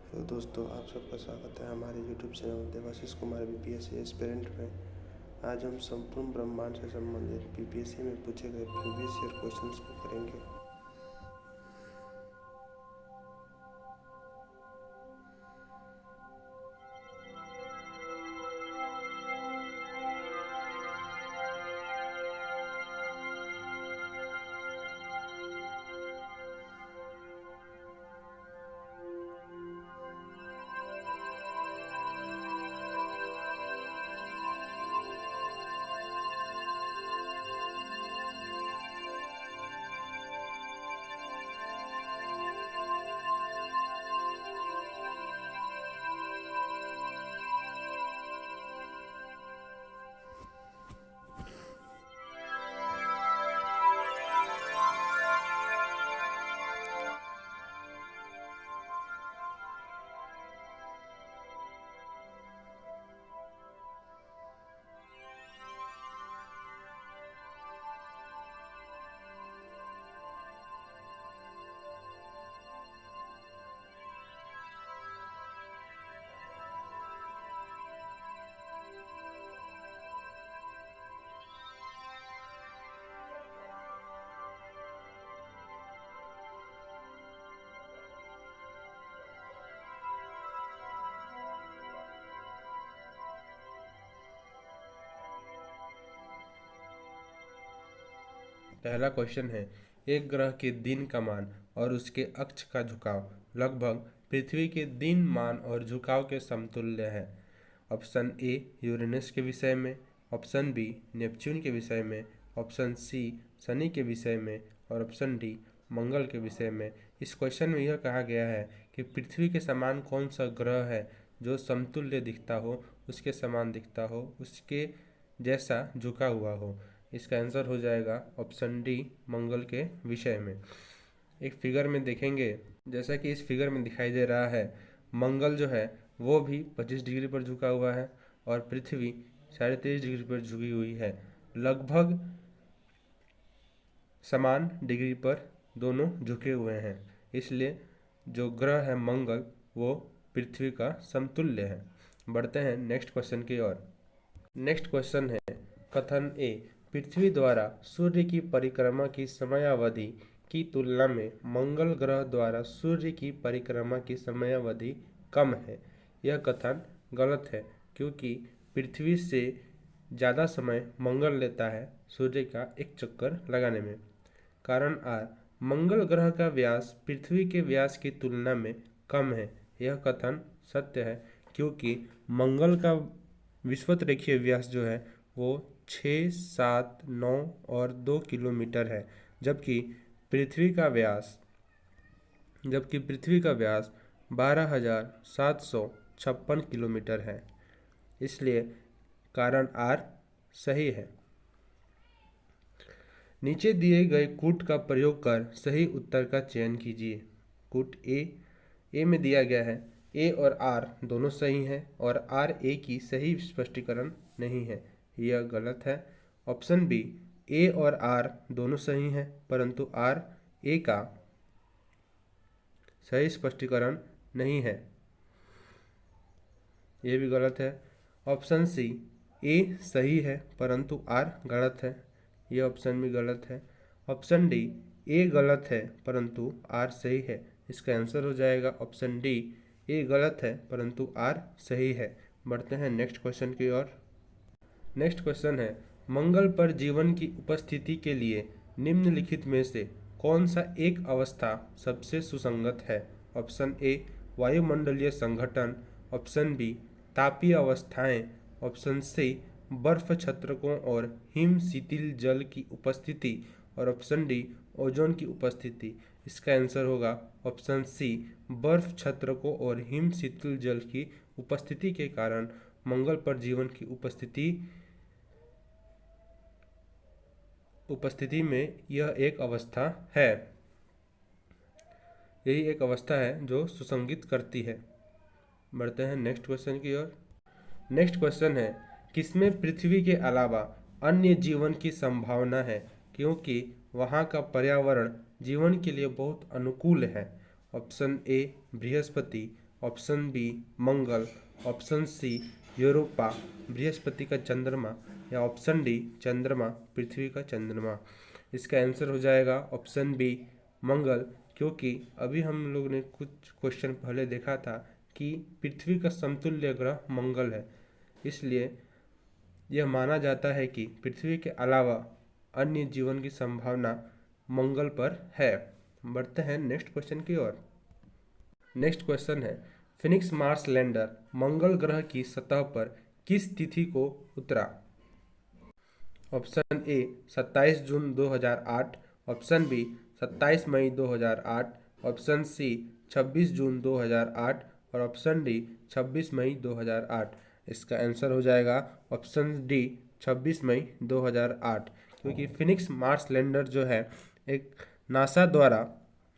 तो दोस्तों, आप सबका स्वागत है हमारे YouTube channel Debashish Kumar BPSC aspirant में। आज हम संपूर्ण ब्रह्मांड से संबंधित बीपीएससी में पूछे गए प्रीवियस ईयर क्वेश्चंस को करेंगे। पहला क्वेश्चन है, एक ग्रह के दिन का मान और उसके अक्ष का झुकाव लगभग पृथ्वी के दिन मान और झुकाव के समतुल्य है। ऑप्शन ए यूरेनस के विषय में, ऑप्शन बी नेपच्यून के विषय में, ऑप्शन सी शनि के विषय में और ऑप्शन डी मंगल के विषय में। इस क्वेश्चन में यह कहा गया है कि पृथ्वी के समान कौन सा ग्रह है जो समतुल्य दिखता हो, उसके समान दिखता हो, उसके जैसा झुका हुआ हो। इसका आंसर हो जाएगा ऑप्शन डी मंगल के विषय में। एक फिगर में देखेंगे, जैसा कि इस फिगर में दिखाई दे रहा है, मंगल जो है वो भी 25 डिग्री पर झुका हुआ है और पृथ्वी 23.5 डिग्री पर झुकी हुई है। लगभग समान डिग्री पर दोनों झुके हुए हैं, इसलिए जो ग्रह है मंगल वो पृथ्वी का समतुल्य है। बढ़ते हैं नेक्स्ट क्वेश्चन की ओर। नेक्स्ट क्वेश्चन है, कथन ए पृथ्वी द्वारा सूर्य की परिक्रमा की समयावधि की तुलना में मंगल ग्रह द्वारा सूर्य की परिक्रमा की समयावधि कम है। यह कथन गलत है, क्योंकि पृथ्वी से ज़्यादा समय मंगल लेता है सूर्य का एक चक्कर लगाने में। कारण आर, मंगल ग्रह का व्यास पृथ्वी के व्यास की तुलना में कम है। यह कथन सत्य है, क्योंकि मंगल का विषुवतरेखीय व्यास जो है वो 6, 7, 9 और 2 किलोमीटर है, जबकि पृथ्वी का व्यास 12,756 किलोमीटर है। इसलिए कारण आर सही है। नीचे दिए गए कूट का प्रयोग कर सही उत्तर का चयन कीजिए। कूट ए में दिया गया है ए और आर दोनों सही हैं और आर ए की सही स्पष्टीकरण नहीं है, यह गलत है। ऑप्शन बी ए और आर दोनों सही हैं, परंतु आर ए का सही स्पष्टीकरण नहीं है, यह भी गलत है। ऑप्शन सी ए सही है परंतु आर गलत है, यह ऑप्शन भी गलत है। ऑप्शन डी ए गलत है परंतु आर सही है। इसका आंसर हो जाएगा ऑप्शन डी ए गलत है परंतु आर सही है। बढ़ते हैं नेक्स्ट क्वेश्चन की ओर। नेक्स्ट क्वेश्चन है, मंगल पर जीवन की उपस्थिति के लिए निम्नलिखित में से कौन सा एक अवस्था सबसे सुसंगत है। ऑप्शन ए वायुमंडलीय संघटन, ऑप्शन बी तापीय अवस्थाएं, ऑप्शन सी बर्फ छत्रकों और हिम शीतल जल की उपस्थिति और ऑप्शन डी ओजोन की उपस्थिति। इसका आंसर होगा ऑप्शन सी बर्फ छत्रकों और हिम शीतल जल की उपस्थिति के कारण मंगल पर जीवन की उपस्थिति में यह एक अवस्था है, यही एक अवस्था है जो सुसंगित करती है। बढ़ते हैं नेक्स्ट क्वेश्चन की ओर। नेक्स्ट क्वेश्चन है, किसमें पृथ्वी के अलावा अन्य जीवन की संभावना है क्योंकि वहाँ का पर्यावरण जीवन के लिए बहुत अनुकूल है। Option A Brihaspati, option B Mangal, option C Europa Brihaspati का चंद्रमा, या ऑप्शन डी चंद्रमा पृथ्वी का चंद्रमा। इसका आंसर हो जाएगा ऑप्शन बी मंगल, क्योंकि अभी हम लोग ने कुछ क्वेश्चन पहले देखा था कि पृथ्वी का समतुल्य ग्रह मंगल है, इसलिए यह माना जाता है कि पृथ्वी के अलावा अन्य जीवन की संभावना मंगल पर है। बढ़ते हैं नेक्स्ट क्वेश्चन की ओर। नेक्स्ट क्वेश्चन है, फिनिक्स मार्स लैंडर मंगल ग्रह की सतह पर किस तिथि को उतरा? ऑप्शन ए 27 जून 2008, ऑप्शन बी 27 मई 2008, ऑप्शन सी 26 जून 2008 और ऑप्शन डी 26 मई 2008। इसका आंसर हो जाएगा ऑप्शन डी 26 मई 2008, क्योंकि फिनिक्स मार्स लैंडर जो है एक नासा द्वारा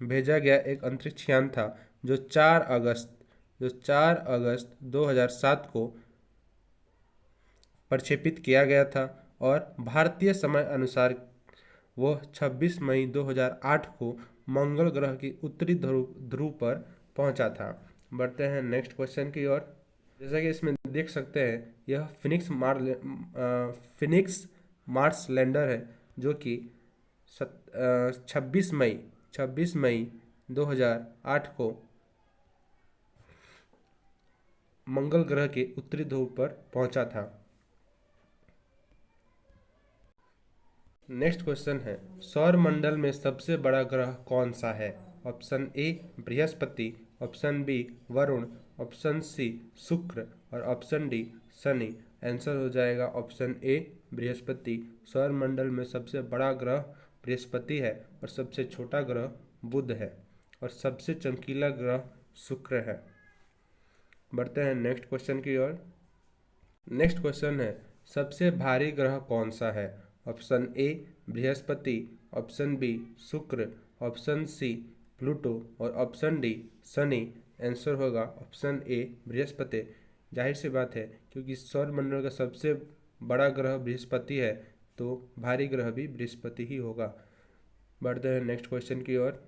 भेजा गया एक अंतरिक्ष यान था जो 4 अगस्त 2007 को प्रक्षेपित किया गया था और भारतीय समय अनुसार वह 26 मई 2008 को मंगल ग्रह की उत्तरी ध्रुव पर पहुंचा था। बढ़ते हैं नेक्स्ट क्वेश्चन की ओर। जैसा कि इसमें देख सकते हैं, यह फिनिक्स मार्स लैंडर है जो कि 26 मई 2008 को मंगल ग्रह के उत्तरी ध्रुव पर पहुंचा था। नेक्स्ट क्वेश्चन है, सौर मंडल में सबसे बड़ा ग्रह कौन सा है? Option A Brihaspati, option B Varun, option C Shukra और ऑप्शन डी शनि। आंसर हो जाएगा ऑप्शन ए बृहस्पति। सौर मंडल में सबसे बड़ा ग्रह बृहस्पति है और सबसे छोटा ग्रह बुध है और सबसे चमकीला ग्रह शुक्र है। बढ़ते हैं नेक्स्ट क्वेश्चन की ओर। नेक्स्ट क्वेश्चन है, सबसे भारी ग्रह कौन सा है? Option A Brihaspati, option B Shukra, option C Pluto और ऑप्शन डी शनि। आंसर होगा ऑप्शन ए बृहस्पति। जाहिर सी बात है, क्योंकि सौर मंडल का सबसे बड़ा ग्रह बृहस्पति है तो भारी ग्रह भी बृहस्पति ही होगा। बढ़ते हैं नेक्स्ट क्वेश्चन की ओर।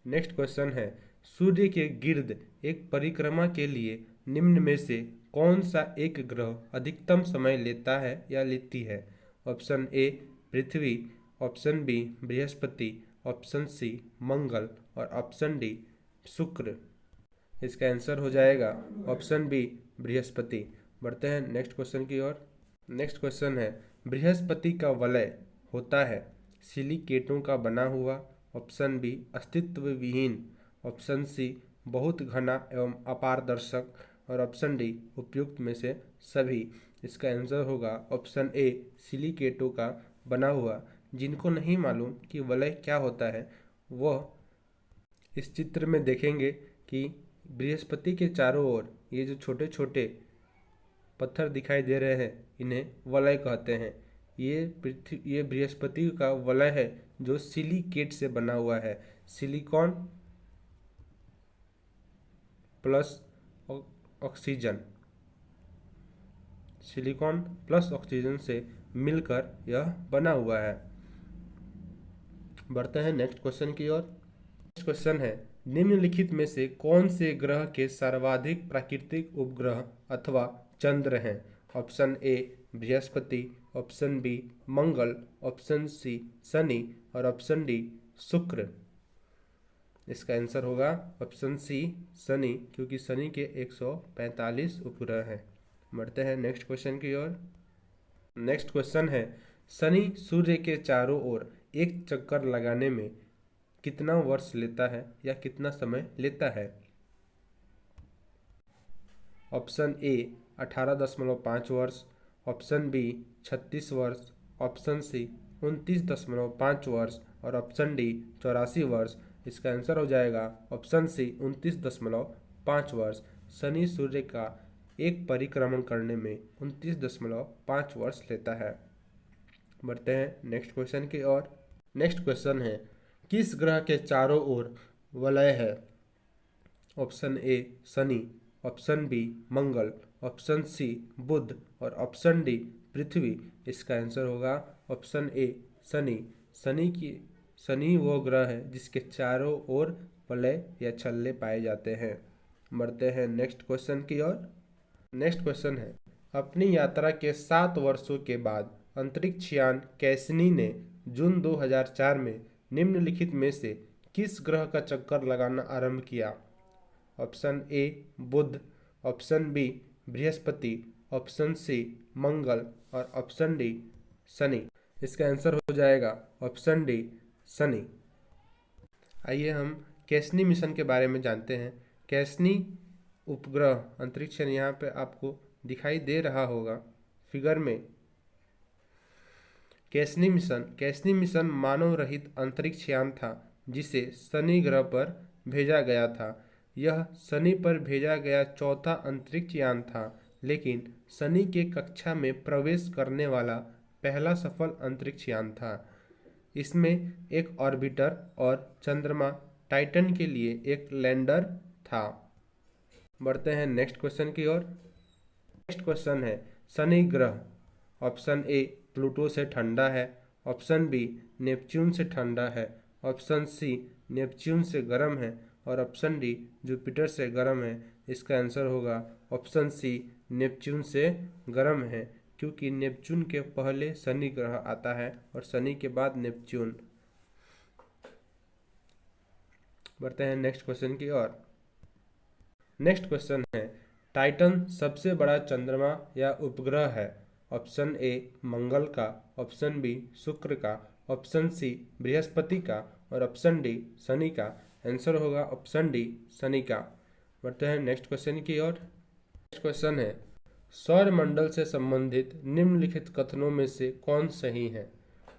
नेक्स्ट क्वेश्चन है, सूर्य के गिर्द एक परिक्रमा के लिए निम्न में से कौन सा एक ग्रह अधिकतम समय लेता है या लेती है? Option A Prithvi, option B Brihaspati, option C मंगल और ऑप्शन डी शुक्र। इसका आंसर हो जाएगा ऑप्शन बी बृहस्पति। बढ़ते हैं नेक्स्ट क्वेश्चन की ओर। नेक्स्ट क्वेश्चन है, बृहस्पति का वलय होता है सिलिकेटों का बना हुआ, ऑप्शन बी अस्तित्व विहीन, ऑप्शन सी बहुत घना एवं अपारदर्शक और ऑप्शन डी उपयुक्त में से सभी। इसका आंसर होगा ऑप्शन ए सिलिकेटों का बना हुआ। जिनको नहीं मालूम कि वलय क्या होता है, वह इस चित्र में देखेंगे कि बृहस्पति के चारों ओर ये जो छोटे छोटे पत्थर दिखाई दे रहे हैं, इन्हें वलय कहते हैं। ये बृहस्पति का वलय है जो सिलिकेट से बना हुआ है। सिलिकॉन प्लस ऑक्सीजन से मिलकर यह बना हुआ है। बढ़ते हैं नेक्स्ट क्वेश्चन की ओर। नेक्स्ट क्वेश्चन है, निम्नलिखित में से कौन से ग्रह के सर्वाधिक प्राकृतिक उपग्रह अथवा चंद्र हैं? Option A Brihaspati, option B Mangal, option C Shani और ऑप्शन डी शुक्र। इसका आंसर होगा ऑप्शन सी शनि, क्योंकि शनि के 145 उपग्रह हैं। बढ़ते हैं नेक्स्ट क्वेश्चन की ओर। नेक्स्ट क्वेश्चन है, शनि सूर्य के चारों ओर एक चक्कर लगाने में कितना वर्ष लेता है या कितना समय लेता है? ऑप्शन ए 18.5 वर्ष, ऑप्शन बी 36 वर्ष, ऑप्शन सी 29.5 वर्ष और ऑप्शन डी 84 वर्ष। इसका आंसर हो जाएगा ऑप्शन सी 29.5 वर्ष। शनि सूर्य का एक परिक्रमण करने में 29.5 वर्ष लेता है। बढ़ते हैं नेक्स्ट क्वेश्चन की ओर। नेक्स्ट क्वेश्चन है, किस ग्रह के चारों ओर वलय है? ऑप्शन ए शनि, ऑप्शन बी मंगल, ऑप्शन सी बुध और ऑप्शन डी पृथ्वी। इसका आंसर होगा ऑप्शन ए शनि। शनि वो ग्रह है जिसके चारों ओर वलय या छल्ले पाए जाते हैं। बढ़ते हैं नेक्स्ट क्वेश्चन की ओर। नेक्स्ट क्वेश्चन है, अपनी यात्रा के 7 वर्षों के बाद अंतरिक्ष यान कैसनी ने जून 2004 में निम्नलिखित में से किस ग्रह का चक्कर लगाना आरंभ किया? ऑप्शन ए बुध, option B Brihaspati, option C मंगल और ऑप्शन डी शनि। इसका आंसर हो जाएगा ऑप्शन डी शनि। आइए हम कैसनी मिशन के बारे में जानते हैं। कैसनी उपग्रह अंतरिक्ष यान यहाँ पे आपको दिखाई दे रहा होगा फिगर में। कैसनी मिशन मानव रहित अंतरिक्ष यान था जिसे शनि ग्रह पर भेजा गया था। यह शनि पर भेजा गया चौथा अंतरिक्ष यान था, लेकिन शनि के कक्षा में प्रवेश करने वाला पहला सफल अंतरिक्ष यान था। इसमें एक ऑर्बिटर और चंद्रमा टाइटन के लिए एक लैंडर था। बढ़ते हैं नेक्स्ट क्वेश्चन की ओर। नेक्स्ट क्वेश्चन है, शनि ग्रह ऑप्शन ए प्लूटो से ठंडा है, ऑप्शन बी नेपच्यून से ठंडा है, ऑप्शन सी नेपच्यून से गर्म है और ऑप्शन डी जुपिटर से गर्म है। इसका आंसर होगा ऑप्शन सी नेपच्यून से गर्म है, क्योंकि नेपच्यून के पहले शनि ग्रह आता है और शनि के बाद नेपच्यून। बढ़ते हैं नेक्स्ट क्वेश्चन की ओर। नेक्स्ट क्वेश्चन है, टाइटन सबसे बड़ा चंद्रमा या उपग्रह है? ऑप्शन ए मंगल का, ऑप्शन बी शुक्र का, ऑप्शन सी बृहस्पति का और ऑप्शन डी शनि का। आंसर होगा ऑप्शन डी शनि का। बढ़ते हैं नेक्स्ट क्वेश्चन की ओर। नेक्स्ट क्वेश्चन है, सौर मंडल से संबंधित निम्नलिखित कथनों में से कौन सही है?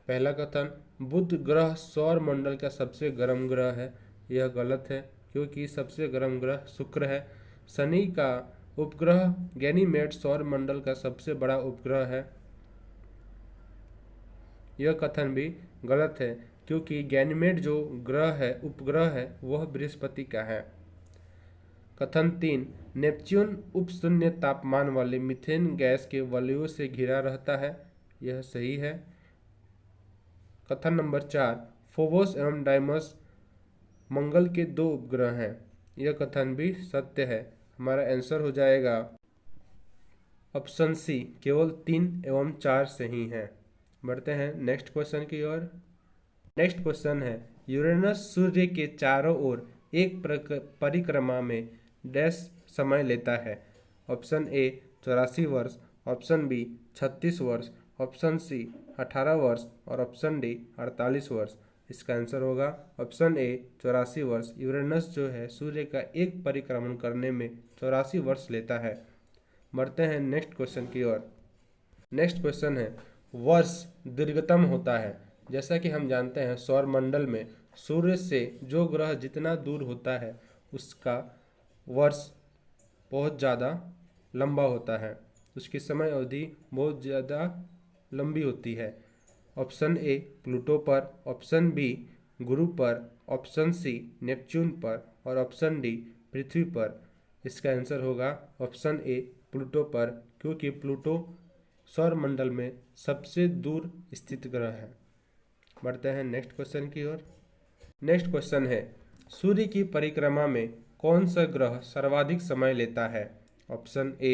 पहला कथन, बुध ग्रह सौर मंडल का सबसे गर्म ग्रह है। यह गलत है, क्योंकि सबसे गर्म ग्रह शुक्र है। शनि का उपग्रह गैनीमेड सौर मंडल का सबसे बड़ा उपग्रह है। यह कथन भी गलत है, क्योंकि गैनीमेड जो ग्रह है उपग्रह है वह बृहस्पति का है। कथन 3, नेपच्यून उपशून्य तापमान वाले मीथेन गैस के वलयों से घिरा रहता है। यह सही है। कथन नंबर 4, फोबोस एवं डाइमस मंगल के 2 उपग्रह हैं। यह कथन भी सत्य है। हमारा आंसर हो जाएगा ऑप्शन सी, केवल 3 एवं 4 सही हैं। बढ़ते हैं नेक्स्ट क्वेश्चन की ओर। नेक्स्ट क्वेश्चन है, यूरेनस सूर्य के चारों ओर एक परिक्रमा में डैश समय लेता है? ऑप्शन ए 84 वर्ष, ऑप्शन बी 36 वर्ष, ऑप्शन सी 18 वर्ष और ऑप्शन डी 48 वर्ष। इसका आंसर होगा ऑप्शन ए 84 वर्ष। यूरेनस जो है सूर्य का एक परिक्रमण करने में 84 वर्ष लेता है। बढ़ते हैं नेक्स्ट क्वेश्चन की ओर। नेक्स्ट क्वेश्चन है, वर्ष दीर्घतम होता है? जैसा कि हम जानते हैं सौर मंडल में सूर्य से जो ग्रह जितना दूर होता है उसका वर्ष बहुत ज़्यादा लंबा होता है, उसकी समय अवधि बहुत ज़्यादा लंबी होती है। ऑप्शन ए प्लूटो पर, ऑप्शन बी गुरु पर, ऑप्शन सी नेपच्यून पर और ऑप्शन डी पृथ्वी पर। इसका आंसर होगा ऑप्शन ए प्लूटो पर, क्योंकि प्लूटो सौर मंडल में सबसे दूर स्थित ग्रह है। बढ़ते हैं नेक्स्ट क्वेश्चन की ओर। नेक्स्ट क्वेश्चन है, सूर्य की परिक्रमा में कौन सा ग्रह सर्वाधिक समय लेता है? Option A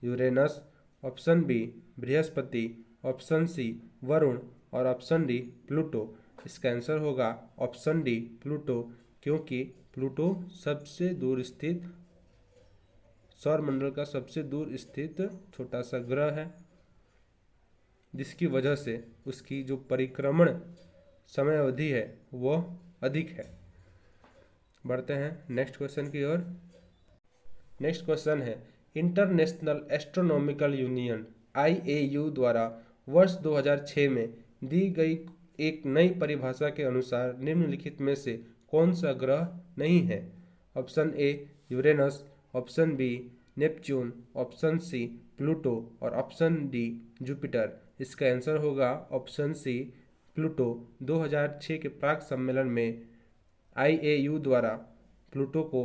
Uranus, option B Brihaspati, option C Varun और ऑप्शन डी प्लूटो। इसका आंसर होगा ऑप्शन डी प्लूटो, क्योंकि प्लूटो सबसे दूर स्थित सौर मंडल का सबसे दूर स्थित छोटा सा ग्रह है, जिसकी वजह से उसकी जो परिक्रमण समय अवधि है वह अधिक है। बढ़ते हैं नेक्स्ट क्वेश्चन की ओर। नेक्स्ट क्वेश्चन है, इंटरनेशनल एस्ट्रोनॉमिकल यूनियन IAU द्वारा वर्ष 2006 में दी गई एक नई परिभाषा के अनुसार निम्नलिखित में से कौन सा ग्रह नहीं है? Option A Uranus, option B Neptune, option C Pluto और ऑप्शन डी जुपिटर। इसका आंसर होगा ऑप्शन सी प्लूटो। 2006 के प्राक सम्मेलन में IAU द्वारा प्लूटो को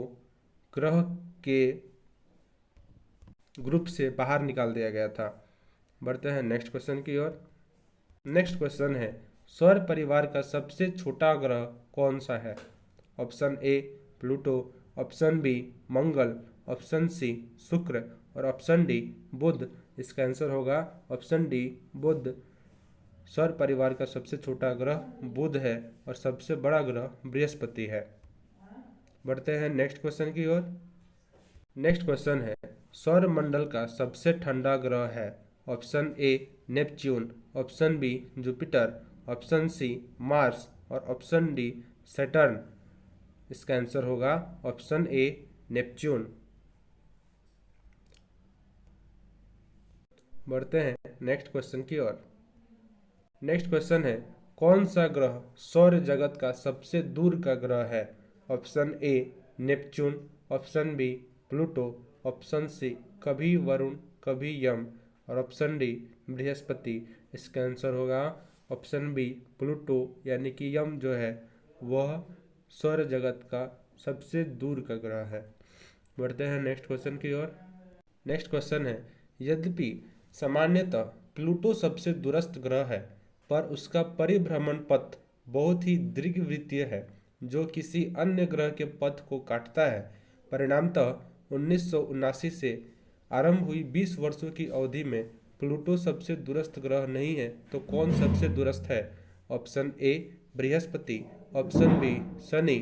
ग्रह के ग्रुप से बाहर निकाल दिया गया था। बढ़ते हैं नेक्स्ट क्वेश्चन की ओर। नेक्स्ट क्वेश्चन है, सौर परिवार का सबसे छोटा ग्रह कौन सा है? Option A Pluto, option B Mangal, option C Shukra और ऑप्शन डी बुध। इसका आंसर होगा ऑप्शन डी बुध। सौर परिवार का सबसे छोटा ग्रह बुध है और सबसे बड़ा ग्रह बृहस्पति है। बढ़ते हैं नेक्स्ट क्वेश्चन की ओर। नेक्स्ट क्वेश्चन है सौर मंडल का सबसे ठंडा ग्रह है। Option A Neptune, option B Jupiter, option C Mars और ऑप्शन डी सैटर्न। इसका आंसर होगा ऑप्शन ए नेपच्यून। बढ़ते हैं नेक्स्ट क्वेश्चन की ओर। नेक्स्ट क्वेश्चन है कौन सा ग्रह सौर जगत का सबसे दूर का ग्रह है। Option A Neptune, option B Pluto, option C कभी वरुण कभी यम और ऑप्शन डी बृहस्पति। इसका आंसर होगा ऑप्शन बी प्लूटो, यानी कि यम जो है वह सौर जगत का सबसे दूर का ग्रह है। बढ़ते हैं नेक्स्ट क्वेश्चन की ओर। नेक्स्ट क्वेश्चन है यद्यपि सामान्यतः प्लूटो सबसे दूरस्थ ग्रह है, पर उसका परिभ्रमण पथ बहुत ही दीर्घवृत्तीय है जो किसी अन्य ग्रह के पथ को काटता है। परिणामतः 1979 से आरंभ हुई 20 वर्षों की अवधि में प्लूटो सबसे दूरस्थ ग्रह नहीं है, तो कौन सबसे दूरस्थ है। Option A Brihaspati, option B Shani,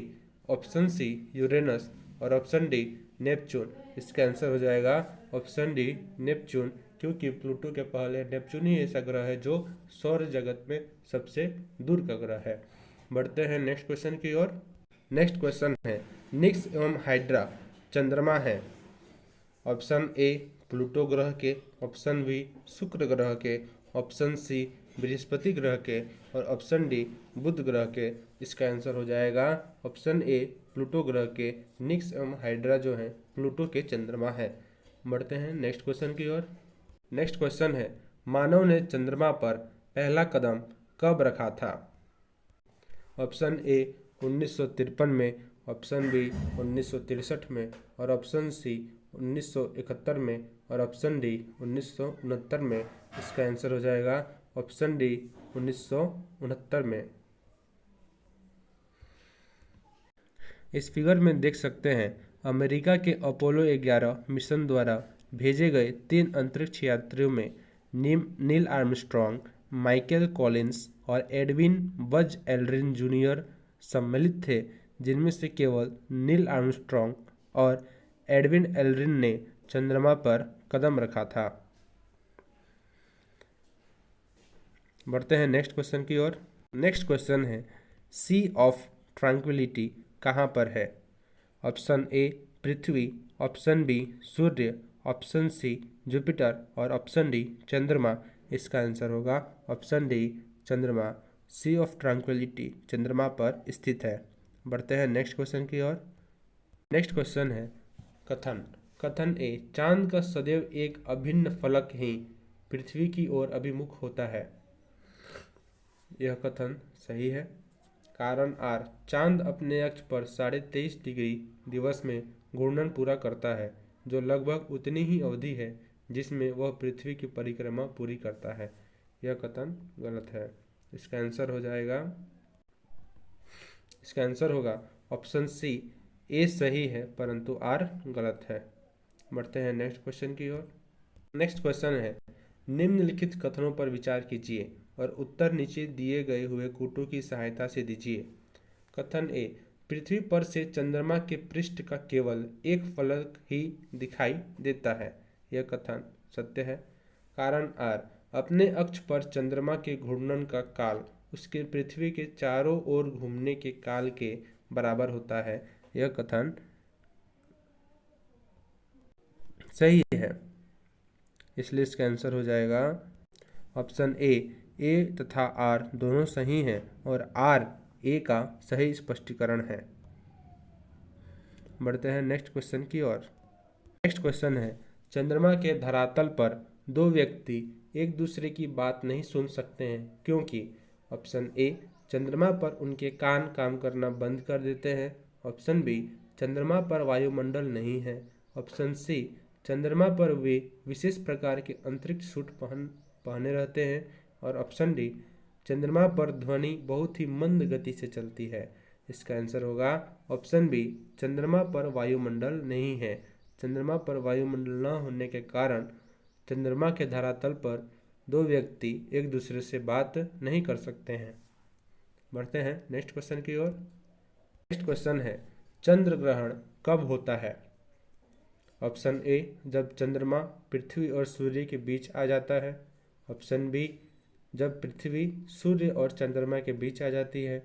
option C Uranus और ऑप्शन डी नेपच्यून। इसका आंसर हो जाएगा ऑप्शन डी नेपच्यून, क्योंकि प्लूटो के पहले नेपच्यून ही ऐसा ग्रह है जो सौर जगत में सबसे दूर का ग्रह है। बढ़ते हैं नेक्स्ट क्वेश्चन की ओर। नेक्स्ट क्वेश्चन है निक्स एवं हाइड्रा चंद्रमा है। ऑप्शन ए प्लूटो ग्रह के, ऑप्शन बी शुक्र ग्रह के, ऑप्शन सी बृहस्पति ग्रह के और ऑप्शन डी बुध ग्रह के। इसका आंसर हो जाएगा ऑप्शन ए प्लूटो ग्रह के। निक्स एवं हाइड्रा जो है प्लूटो के चंद्रमा है। बढ़ते हैं नेक्स्ट क्वेश्चन की ओर। नेक्स्ट क्वेश्चन है मानव ने चंद्रमा पर पहला कदम कब रखा था। ऑप्शन ए 1953 में, ऑप्शन बी 1963 में और ऑप्शन सी 1971 में और ऑप्शन डी 1969 में। इसका आंसर हो जाएगा ऑप्शन डी 1969 में। इस फिगर में देख सकते हैं अमेरिका के अपोलो 11 मिशन द्वारा भेजे गए 3 अंतरिक्ष यात्रियों में नील आर्मस्ट्रॉन्ग, माइकल कॉलिंस और एडविन बज एल्ड्रिन जूनियर सम्मिलित थे, जिनमें से केवल नील आर्मस्ट्रॉन्ग और एडविन एल्ड्रिन ने चंद्रमा पर कदम रखा था। बढ़ते हैं नेक्स्ट क्वेश्चन की ओर। नेक्स्ट क्वेश्चन है सी ऑफ ट्रैंक्विलिटी कहाँ पर है। Option A Prithvi, option B Surya, option C Jupiter और ऑप्शन डी चंद्रमा। इसका आंसर होगा ऑप्शन डी चंद्रमा। सी ऑफ ट्रैंक्विलिटी चंद्रमा पर स्थित है। बढ़ते हैं नेक्स्ट क्वेश्चन की ओर। नेक्स्ट क्वेश्चन है कथन। कथन ए चांद का सदैव एक अभिन्न फलक ही पृथ्वी की ओर अभिमुख होता है। यह कथन सही है। कारण आर चांद अपने अक्ष पर 23.5 डिग्री दिवस में घूर्णन पूरा करता है, जो लगभग उतनी ही अवधि है जिसमें वह पृथ्वी की परिक्रमा पूरी करता है। यह कथन गलत है। इसका आंसर होगा ऑप्शन सी ए सही है परंतु आर गलत है। बढ़ते हैं नेक्स्ट क्वेश्चन की ओर। नेक्स्ट क्वेश्चन है निम्नलिखित कथनों पर विचार कीजिए और उत्तर नीचे दिए गए हुए कूटों की सहायता से दीजिए। कथन ए पृथ्वी पर से चंद्रमा के पृष्ठ का केवल एक फलक ही दिखाई देता है। यह कथन सत्य है। कारण आर अपने अक्ष पर चंद्रमा के घूर्णन का काल उसके पृथ्वी के चारों ओर घूमने के काल के बराबर होता है। यह कथन सही है, इसलिए इसका आंसर हो जाएगा ऑप्शन ए तथा आर दोनों सही हैं और आर ए का सही स्पष्टीकरण है। बढ़ते हैं नेक्स्ट क्वेश्चन की ओर। नेक्स्ट क्वेश्चन है चंद्रमा के धरातल पर दो व्यक्ति एक दूसरे की बात नहीं सुन सकते हैं क्योंकि। ऑप्शन ए चंद्रमा पर उनके कान काम करना बंद कर देते हैं, ऑप्शन बी चंद्रमा पर वायुमंडल नहीं है, ऑप्शन सी चंद्रमा पर वे विशेष प्रकार के अंतरिक्ष सूट पहने रहते हैं और ऑप्शन डी चंद्रमा पर ध्वनि बहुत ही मंद गति से चलती है। इसका आंसर होगा ऑप्शन बी चंद्रमा पर वायुमंडल नहीं है। चंद्रमा पर वायुमंडल न होने के कारण चंद्रमा के धरातल पर दो व्यक्ति एक दूसरे से बात नहीं कर सकते हैं। बढ़ते हैं नेक्स्ट क्वेश्चन की ओर। नेक्स्ट क्वेश्चन है, चंद्र ग्रहण कब होता है? ऑप्शन ए, जब चंद्रमा पृथ्वी और सूर्य के बीच आ जाता है। ऑप्शन बी, जब पृथ्वी सूर्य और चंद्रमा के बीच आ जाती है।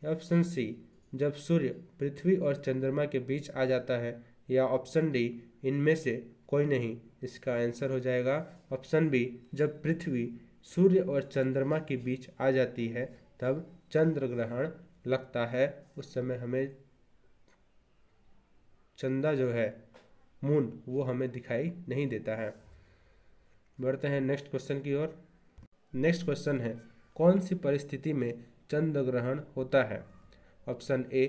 ऑप्शन सी, जब सूर्य पृथ्वी और चंद्रमा के बीच आ जाता है। या ऑप्शन डी, इनमें से कोई नहीं। इसका आंसर हो जाएगा ऑप्शन बी, जब पृथ्वी सूर्य और चंद्रमा के बीच आ जाती है तब चंद्र ग्रहण लगता है। उस समय हमें चंदा जो है, मून, वो हमें दिखाई नहीं देता है। बढ़ते हैं नेक्स्ट क्वेश्चन की ओर। नेक्स्ट क्वेश्चन है, कौन सी परिस्थिति में चंद्र ग्रहण होता है? ऑप्शन ए,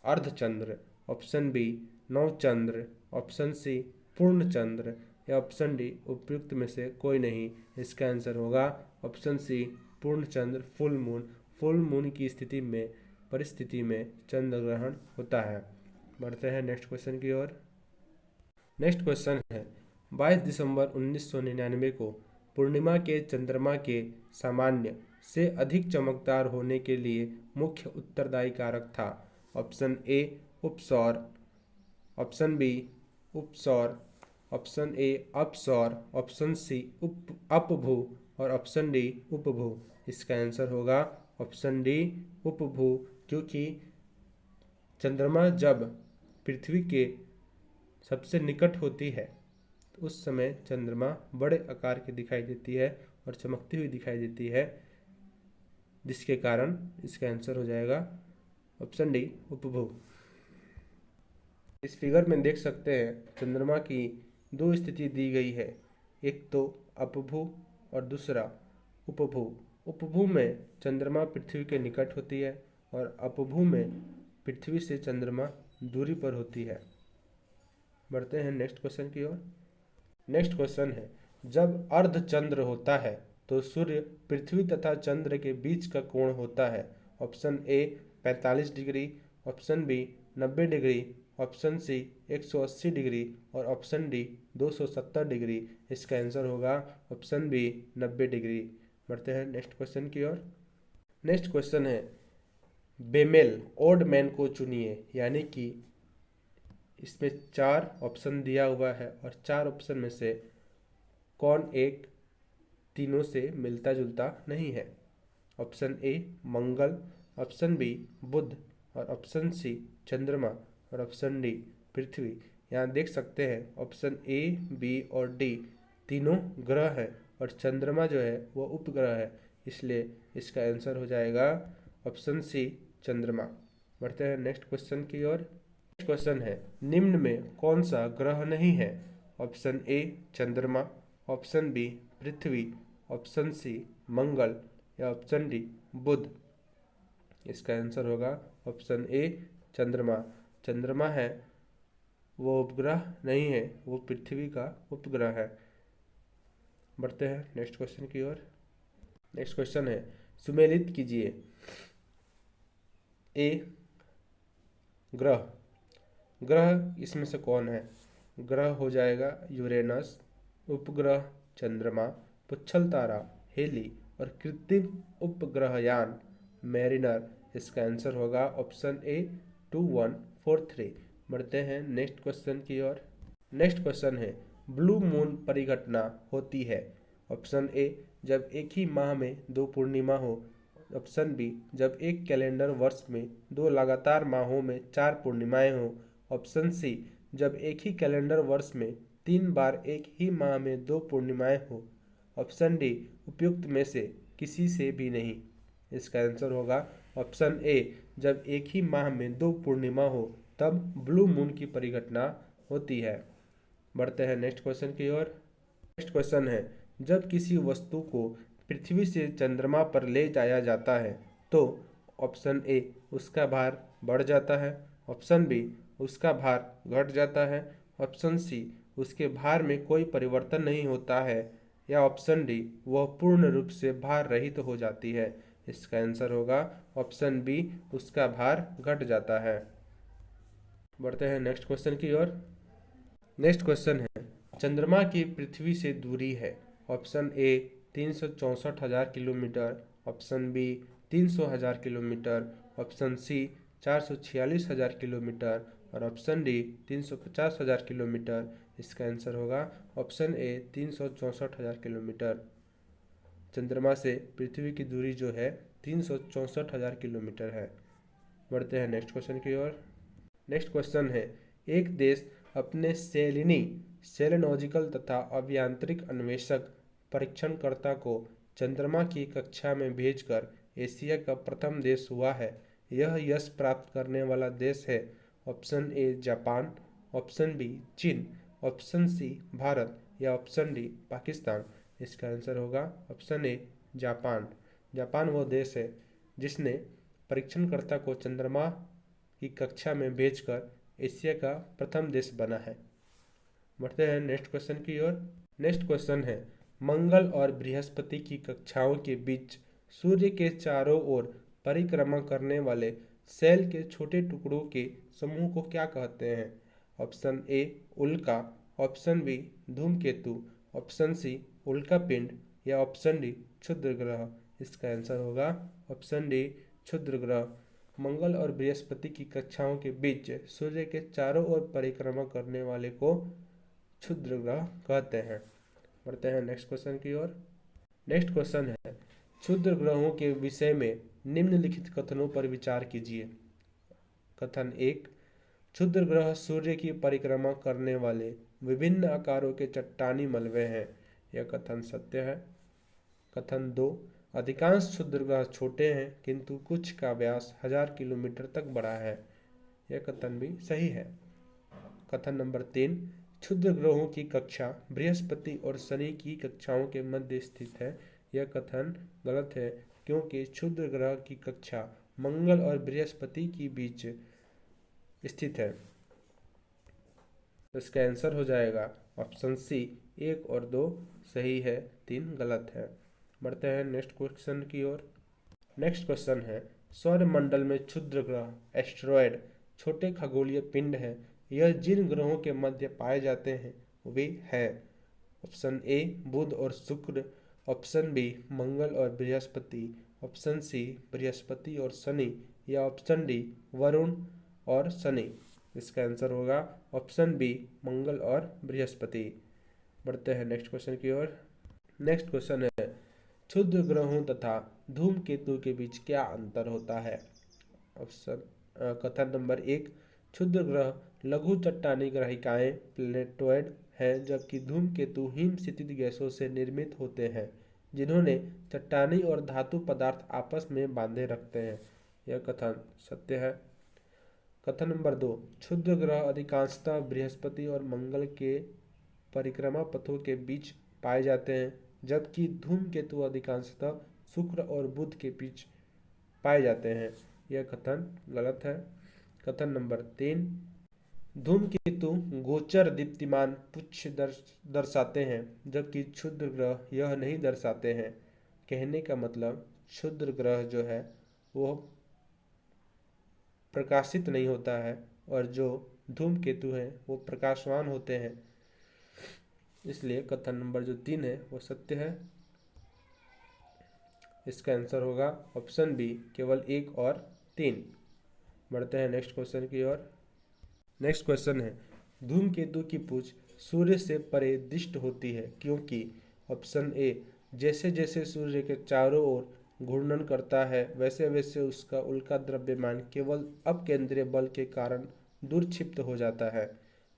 अर्धचंद्र। ऑप्शन बी, नवचंद्र। ऑप्शन सी, पूर्ण चंद्र। या ऑप्शन डी, उपयुक्त में से कोई नहीं। इसका आंसर होगा ऑप्शन सी, पूर्ण चंद्र, फुल मून। फुल मून की परिस्थिति में चंद्र ग्रहण होता है। बढ़ते हैं नेक्स्ट क्वेश्चन की ओर। नेक्स्ट क्वेश्चन है, 22 दिसंबर 1999 को पूर्णिमा के चंद्रमा के सामान्य से अधिक चमकदार होने के लिए मुख्य उत्तरदायी कारक था। ऑप्शन ए, उपसौर। ऑप्शन बी, उपसौर। ऑप्शन ए, अपसौर। ऑप्शन सी, अपभू। और ऑप्शन डी, उपभू। इसका आंसर होगा ऑप्शन डी, उपभू। क्योंकि चंद्रमा जब पृथ्वी के सबसे निकट होती है तो उस समय चंद्रमा बड़े आकार की दिखाई देती है और चमकती हुई दिखाई देती है, जिसके कारण इसका आंसर हो जाएगा ऑप्शन डी, उपभू। इस फिगर में देख सकते हैं चंद्रमा की दो स्थिति दी गई है, एक तो अपभू और दूसरा उपभू। उपभू में चंद्रमा पृथ्वी के निकट होती है और अपभू में पृथ्वी से चंद्रमा दूरी पर होती है। बढ़ते हैं नेक्स्ट क्वेश्चन की ओर। नेक्स्ट क्वेश्चन है, जब अर्धचंद्र होता है तो सूर्य पृथ्वी तथा चंद्र के बीच का कोण होता है। Option A, 45 degree. Option B, 90 degree. Option C, 180 degree. और ऑप्शन डी, 270 डिग्री। इसका आंसर होगा ऑप्शन बी, 90 डिग्री। बढ़ते हैं नेक्स्ट क्वेश्चन की ओर। नेक्स्ट क्वेश्चन है, बेमेल ओड मैन को चुनिए। यानी कि इसमें 4 ऑप्शन दिया हुआ है और 4 ऑप्शन में से कौन एक तीनों से मिलता जुलता नहीं है। ऑप्शन ए, मंगल। ऑप्शन बी, बुध। और ऑप्शन सी, चंद्रमा। और ऑप्शन डी, पृथ्वी। यहाँ देख सकते हैं ऑप्शन ए, बी और डी तीनों ग्रह है और चंद्रमा जो है वो उपग्रह है, इसलिए इसका आंसर हो जाएगा ऑप्शन सी, चंद्रमा। बढ़ते हैं नेक्स्ट क्वेश्चन की ओर। नेक्स्ट क्वेश्चन है, निम्न में कौन सा ग्रह नहीं है? ऑप्शन ए, चंद्रमा। ऑप्शन बी, पृथ्वी। ऑप्शन सी, मंगल। या ऑप्शन डी, बुध। इसका आंसर होगा ऑप्शन ए, चंद्रमा। चंद्रमा है वो उपग्रह नहीं है, वो पृथ्वी का उपग्रह है। बढ़ते हैं नेक्स्ट क्वेश्चन की ओर। नेक्स्ट क्वेश्चन है, सुमेलित कीजिए। ए, ग्रह। ग्रह इसमें से कौन है? ग्रह हो जाएगा यूरेनस, उपग्रह चंद्रमा, पुच्छल तारा हेली और कृत्रिम उपग्रहयान मैरिनर। इसका आंसर होगा ऑप्शन ए, 2143। बढ़ते हैं नेक्स्ट क्वेश्चन की ओर। नेक्स्ट क्वेश्चन है, ब्लू मून परिघटना होती है। ऑप्शन ए, जब एक ही माह में 2 पूर्णिमा हो। ऑप्शन बी, जब एक कैलेंडर वर्ष में 2 लगातार माहों में 4 पूर्णिमाएं हो। ऑप्शन सी, जब एक ही कैलेंडर वर्ष में 3 बार एक ही माह में 2 पूर्णिमाएं हो। ऑप्शन डी, उपयुक्त में से किसी से भी नहीं। इसका आंसर होगा ऑप्शन ए, जब एक ही माह में 2 पूर्णिमा हो तब ब्लू मून की परिघटना होती है। बढ़ते हैं नेक्स्ट क्वेश्चन की ओर। नेक्स्ट क्वेश्चन है, जब किसी वस्तु को पृथ्वी से चंद्रमा पर ले जाया जाता है तो ऑप्शन ए, उसका भार बढ़ जाता है। ऑप्शन बी, उसका भार घट जाता है। ऑप्शन सी, उसके भार में कोई परिवर्तन नहीं होता है। या ऑप्शन डी, वह पूर्ण रूप से भार रहित हो जाती है। इसका आंसर होगा ऑप्शन बी, उसका भार घट जाता है। बढ़ते हैं नेक्स्ट क्वेश्चन की ओर। नेक्स्ट क्वेश्चन है, चंद्रमा की पृथ्वी से दूरी है। Option A 364,000 kilometre, option B 300,000 kilometre, option C 446,000 kilometre और ऑप्शन डी 350,000 किलोमीटर। इसका आंसर होगा ऑप्शन ए 364,000 किलोमीटर। चंद्रमा से पृथ्वी की दूरी जो है 364,000 किलोमीटर है। बढ़ते हैं नेक्स्ट क्वेश्चन की ओर। नेक्स्ट क्वेश्चन है, एक देश अपने सेलेनोलॉजिकल तथा अभियांत्रिक अन्वेषक परीक्षणकर्ता को चंद्रमा की कक्षा में भेजकर एशिया का प्रथम देश हुआ है। यह यश प्राप्त करने वाला देश है। Option A Japan, option B चीन, ऑप्शन सी भारत या ऑप्शन डी पाकिस्तान। इसका आंसर होगा ऑप्शन ए जापान। जापान वो देश है जिसने परीक्षणकर्ता को चंद्रमा की कक्षा में भेजकर एशिया का प्रथम देश बना है। बढ़ते हैं नेक्स्ट क्वेश्चन की ओर। नेक्स्ट क्वेश्चन है, मंगल और बृहस्पति की कक्षाओं के बीच सूर्य के चारों ओर परिक्रमा करने वाले सेल के छोटे टुकड़ों के समूह को क्या कहते हैं? ऑप्शन ए उल्का, ऑप्शन बी धूमकेतु, ऑप्शन सी उल्का पिंड या ऑप्शन डी क्षुद्र ग्रह। इसका आंसर होगा ऑप्शन डी क्षुद्र ग्रह। मंगल और बृहस्पति की कक्षाओं के बीच सूर्य के चारों ओर परिक्रमा करने वाले को क्षुद्र ग्रह कहते हैं। बढ़ते हैं नेक्स्ट क्वेश्चन की ओर। नेक्स्ट क्वेश्चन है, क्षुद्र ग्रहों के विषय में निम्नलिखित कथनों पर विचार कीजिए। कथन एक, क्षुद्र ग्रह सूर्य की परिक्रमा करने वाले विभिन्न आकारों के चट्टानी मलबे हैं। यह कथन सत्य है। कथन दो, अधिकांश क्षुद्र ग्रह छोटे हैं किंतु कुछ का व्यास 1000 किलोमीटर तक बड़ा है। यह कथन भी सही है। कथन नंबर 3, क्षुद्र ग्रहों की कक्षा बृहस्पति और शनि की कक्षाओं के मध्य स्थित है। यह कथन गलत है क्योंकि क्षुद्र ग्रह की कक्षा मंगल और बृहस्पति के बीच स्थित है। इसका आंसर हो जाएगा ऑप्शन सी 1 और 2 सही है, 3 गलत है। बढ़ते हैं नेक्स्ट क्वेश्चन की ओर। नेक्स्ट क्वेश्चन है, सौरमंडल में क्षुद्र ग्रह एस्टेरॉयड छोटे खगोलीय पिंड हैं। यह जिन ग्रहों के मध्य पाए जाते हैं वे हैं ऑप्शन ए बुध और शुक्र, ऑप्शन बी मंगल और बृहस्पति, ऑप्शन सी बृहस्पति और शनि या ऑप्शन डी वरुण और शनि। इसका आंसर होगा ऑप्शन बी मंगल और बृहस्पति। बढ़ते हैं नेक्स्ट क्वेश्चन की ओर। नेक्स्ट क्वेश्चन है, क्षुद्र ग्रहों तथा धूमकेतु के बीच क्या अंतर होता है? ऑप्शन कथन नंबर 1, क्षुद्र ग्रह लघु चट्टानी ग्रहिकाएं प्लेटोइड हैं जबकि धूमकेतु हिम क्षितिज गैसों से निर्मित होते हैं जिन्होंने चट्टानी और धातु पदार्थ आपस में बांधे रखते हैं। यह कथन सत्य है। कथन नंबर 2, क्षुद्र ग्रह अधिकांशतः बृहस्पति और मंगल के परिक्रमा पथों के बीच पाए जाते हैं जबकि धूमकेतु अधिकांशतः शुक्र और बुध के बीच पाए जाते हैं। यह कथन गलत है। कथन नंबर 3, धूमकेतु गोचर दीप्तिमान पुच्छ दर्शाते हैं जबकि क्षुद्र ग्रह यह नहीं दर्शाते हैं। कहने का मतलब क्षुद्र ग्रह जो है वो प्रकाशित नहीं होता है और जो धूमकेतु हैं वो प्रकाशवान होते हैं। इसलिए कथन नंबर जो 3 है वो सत्य है। इसका आंसर होगा ऑप्शन बी केवल 1 और 3। बढ़ते हैं नेक्स्ट क्वेश्चन की ओर। नेक्स्ट क्वेश्चन है, धूमकेतु की पूंछ सूर्य से परे दृष्ट होती है क्योंकि ऑप्शन ए जैसे जैसे सूर्य के चारों ओर घूर्णन करता है वैसे वैसे उसका उल्का द्रव्यमान केवल अपकेंद्रीय बल के कारण दूरक्षिप्त हो जाता है।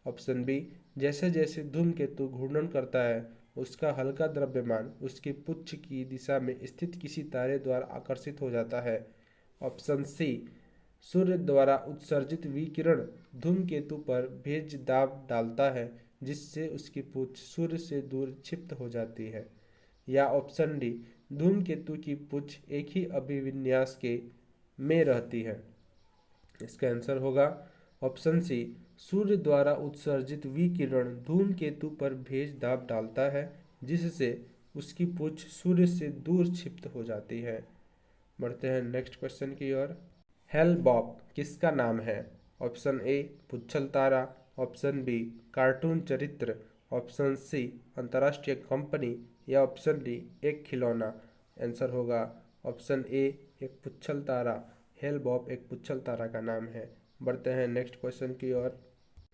ऑप्शन बी जैसे जैसे धूमकेतु घूर्णन करता है उसका हल्का द्रव्यमान उसकी पुच्छ की दिशा में स्थित किसी तारे द्वारा आकर्षित हो जाता है। ऑप्शन सी सूर्य द्वारा उत्सर्जित विकिरण धूमकेतु पर भेज दाब डालता है जिससे उसकी पूंछ सूर्य से दूर क्षिप्त हो जाती है। या ऑप्शन डी धूमकेतु की पूंछ एक ही अभिविन्यास के में रहती है। इसका आंसर होगा ऑप्शन सी सूर्य द्वारा उत्सर्जित विकिरण धूमकेतु पर भेज दाब डालता है जिससे उसकी पूंछ सूर्य से दूर क्षिप्त हो जाती है। बढ़ते हैं नेक्स्ट क्वेश्चन की ओर। हेल-बॉप किसका नाम है? ऑप्शन ए पुच्छल तारा, ऑप्शन बी कार्टून चरित्र, ऑप्शन सी अंतर्राष्ट्रीय कंपनी या ऑप्शन डी एक खिलौना। आंसर होगा ऑप्शन ए एक पुच्छल तारा। हेल-बॉप एक पुच्छल तारा का नाम है। बढ़ते हैं नेक्स्ट क्वेश्चन की ओर।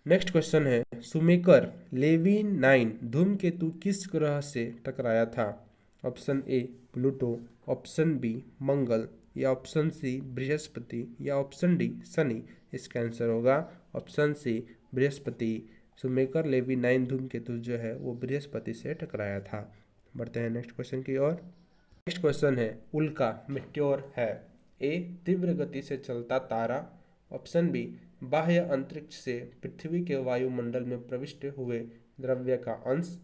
नेक्स्ट क्वेश्चन है शुमेकर लेवी 9 धूमकेतु किस ग्रह से टकराया था। Option A Pluto, option B मंगल या ऑप्शन सी बृहस्पति या ऑप्शन डी शनि। इसका आंसर होगा ऑप्शन सी बृहस्पति। शुमेकर लेवी 9 धूमकेतु जो है वो बृहस्पति से टकराया था। बढ़ते हैं नेक्स्ट क्वेश्चन की ओर। नेक्स्ट क्वेश्चन है उल्का मेट्योर है। ए तीव्र गति से चलता तारा, ऑप्शन बी बाह्य अंतरिक्ष से पृथ्वी के वायुमंडल में प्रविष्ट हुए द्रव्य का अंश,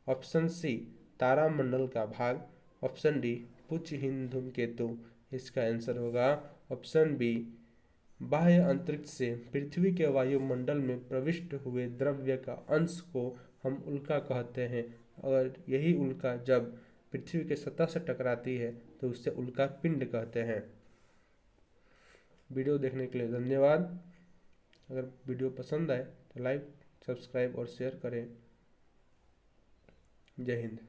ऑप्शन सी तारामंडल का भाग, ऑप्शन डी पुच्छहीन धूमकेतु। इसका आंसर होगा ऑप्शन बी बाह्य अंतरिक्ष से पृथ्वी के वायुमंडल में प्रविष्ट हुए द्रव्य का अंश को हम उल्का कहते हैं। और यही उल्का जब पृथ्वी के सतह से टकराती है तो उससे उल्का पिंड कहते हैं। वीडियो देखने के लिए धन्यवाद। अगर वीडियो पसंद आए तो लाइक, सब्सक्राइब और शेयर करें। जय हिंद।